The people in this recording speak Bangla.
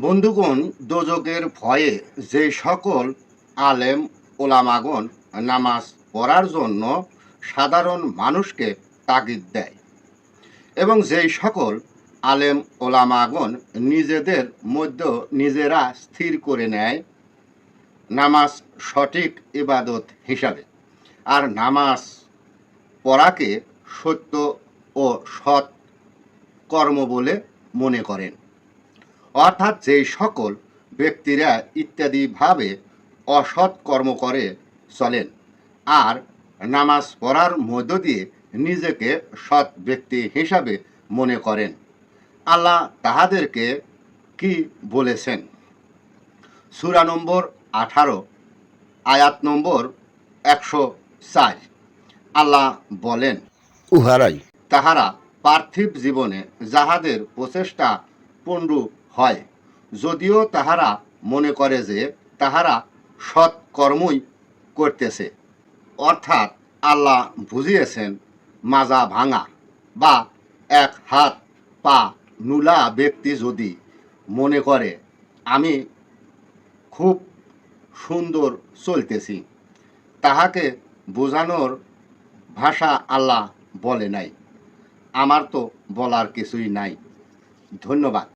বন্ধুগণ, দোজখের ভয়ে যে সকল আলেম ওলামাগণ নামাজ পড়ার জন্য সাধারণ মানুষকে তাগিদ দেয় এবং যেই সকল আলেম ওলামাগণ নিজেদের মধ্যে নিজেরা স্থির করে নেয় নামাজ সঠিক ইবাদত হিসাবে, আর নামাজ পড়াকে সত্য ও সৎ কর্ম বলে মনে করেন, অর্থাৎ যেই সকল ব্যক্তিরা ইত্যাদিভাবে অসৎ কর্ম করে চলেন আর নামাজ পড়ার মধ্য দিয়ে নিজেকে সৎ ব্যক্তি হিসাবে মনে করেন, আল্লাহ তাহাদেরকে কি বলেছেন? সূরা নম্বর 18 আয়াত নম্বর 104। আল্লাহ বলেন, উহারাই তাহারা পার্থিব জীবনে যাহাদের প্রচেষ্টা পণ্ডু হয়, যদিও তাহারা মনে করে যে তাহারা সৎ কর্মই করতেছে, অর্থাৎ আল্লাহ বুঝিয়েছেন মাজা ভাঙা বা এক হাত পা নুলা ব্যক্তি যদি মনে করে আমি খুব সুন্দর চলতেছি, তাহাকে বোঝানোর ভাষা আল্লাহ বলে নাই। আমার তো বলার কিছুই নাই। ধন্যবাদ।